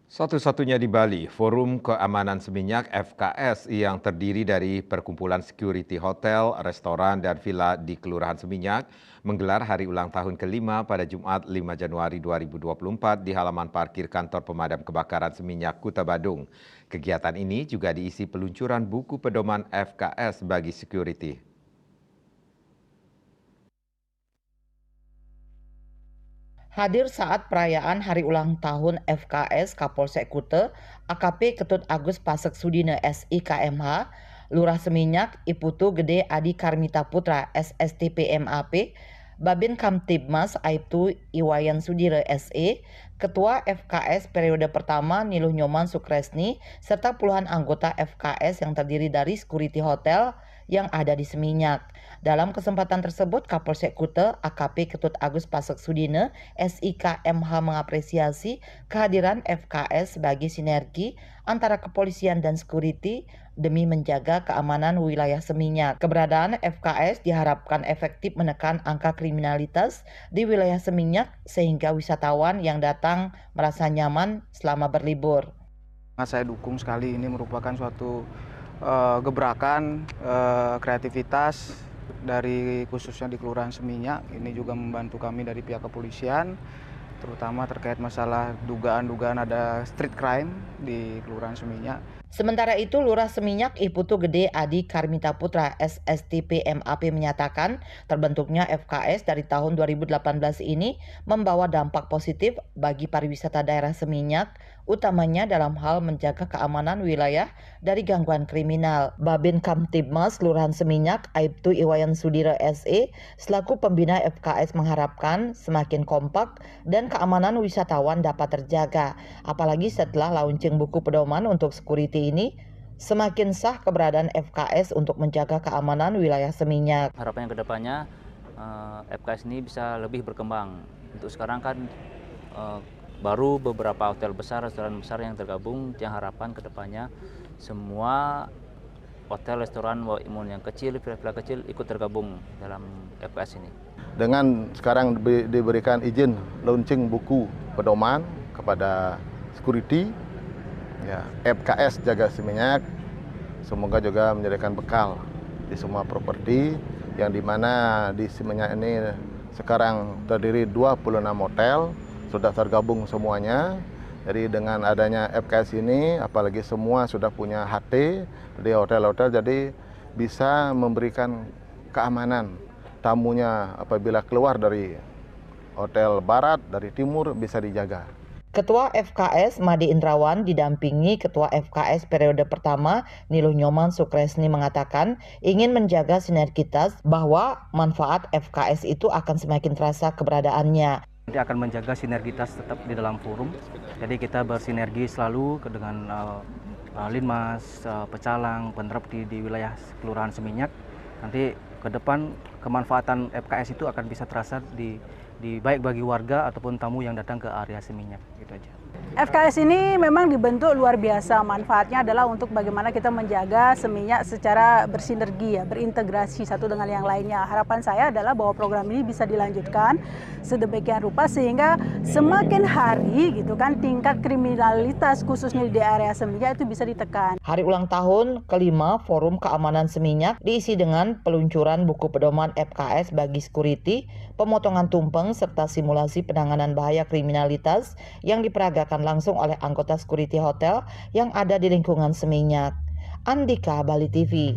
Satu-satunya di Bali, Forum Keamanan Seminyak (FKS) yang terdiri dari perkumpulan security hotel, restoran, dan villa di Kelurahan Seminyak menggelar hari ulang tahun ke-5 pada Jumat 5 Januari 2024 di halaman parkir kantor pemadam kebakaran Seminyak, Kuta Badung. Kegiatan ini juga diisi peluncuran buku pedoman FKS bagi security. Hadir saat perayaan hari ulang tahun FKS Kapolsek Kute, AKP Ketut Agus Pasek Sudine SIKMH, Lurah Seminyak, Iputu Gede Adi Karmita Putra SSTPMAP, Babin Kamtibmas Aibtu Iwayan Sudire SE, Ketua FKS periode pertama Niluh Nyoman Sukresni, serta puluhan anggota FKS yang terdiri dari security hotel yang ada di Seminyak. Dalam kesempatan tersebut, Kapolsek Kute AKP Ketut Agus Pasek Sudine SIKMH mengapresiasi kehadiran FKS sebagai sinergi antara kepolisian dan security demi menjaga keamanan wilayah Seminyak. Keberadaan FKS diharapkan efektif menekan angka kriminalitas di wilayah Seminyak sehingga wisatawan yang datang merasa nyaman selama berlibur. Saya dukung sekali, ini merupakan suatu gebrakan kreativitas dari khususnya di Kelurahan Seminyak. Ini juga membantu kami dari pihak kepolisian, terutama terkait masalah dugaan-dugaan ada street crime di Kelurahan Seminyak. Sementara itu, Lurah Seminyak Iputu Gede Adi Karmita Putra SSTPMAP menyatakan terbentuknya FKS dari tahun 2018 ini membawa dampak positif bagi pariwisata daerah Seminyak, utamanya dalam hal menjaga keamanan wilayah dari gangguan kriminal. Babin Kamtibmas Kelurahan Seminyak Aibtu Iwayan Sudira SE selaku pembina FKS mengharapkan semakin kompak dan keamanan wisatawan dapat terjaga, apalagi setelah launching buku pedoman untuk security ini, semakin sah keberadaan FKS untuk menjaga keamanan wilayah Seminyak. Harapannya ke depannya FKS ini bisa lebih berkembang. Untuk sekarang kan baru beberapa hotel besar, restoran besar yang tergabung, yang harapan ke depannya semua hotel, restoran, yang kecil, villa kecil ikut tergabung dalam FKS ini. Dengan sekarang diberikan izin launching buku pedoman kepada security, ya, FKS Jaga Seminyak, semoga juga menjadikan bekal di semua properti yang dimana di Seminyak ini sekarang terdiri 26 hotel, sudah tergabung semuanya. Jadi dengan adanya FKS ini, apalagi semua sudah punya HT di hotel-hotel, jadi bisa memberikan keamanan tamunya apabila keluar dari hotel barat, dari timur bisa dijaga. Ketua FKS Made Indrawan didampingi Ketua FKS periode pertama Niluh Nyoman Sukresni mengatakan ingin menjaga sinergitas bahwa manfaat FKS itu akan semakin terasa keberadaannya. Nanti akan menjaga sinergitas tetap di dalam forum, jadi kita bersinergi selalu dengan Linmas, Pecalang, penerap di wilayah Kelurahan Seminyak. Nanti ke depan kemanfaatan FKS itu akan bisa terasa di baik bagi warga ataupun tamu yang datang ke area Seminyak, gitu aja. FKS ini memang dibentuk luar biasa, manfaatnya adalah untuk bagaimana kita menjaga Seminyak secara bersinergi, ya, berintegrasi satu dengan yang lainnya. Harapan saya adalah bahwa program ini bisa dilanjutkan sedemikian rupa sehingga semakin hari gitu kan tingkat kriminalitas khususnya di area Seminyak itu bisa ditekan. Hari ulang tahun ke-5 Forum Keamanan Seminyak diisi dengan peluncuran buku pedoman FKS bagi security, pemotongan tumpeng, serta simulasi penanganan bahaya kriminalitas yang diperagakan langsung oleh anggota security hotel yang ada di lingkungan Seminyak. Andika, Bali TV.